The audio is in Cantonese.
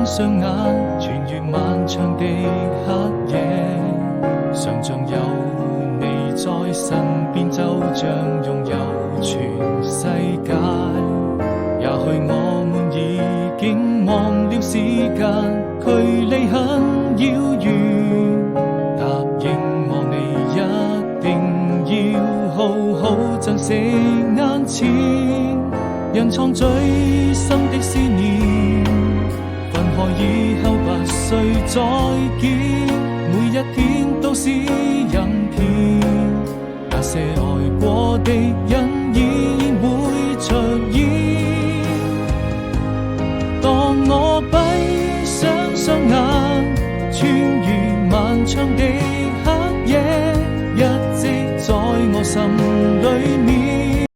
雙眼，穿越漫長的黑夜，想像有你在身邊，就像擁有全世界。也許我們已經忘了時間，距離很遙遠。答應我，你一定要好好珍惜眼前，人藏最深的思念。分開以後不需再見，每一天都是陰天。那些愛過的人依然會出現。當我閉上雙眼，穿越漫長的黑夜，一直在我心裏面。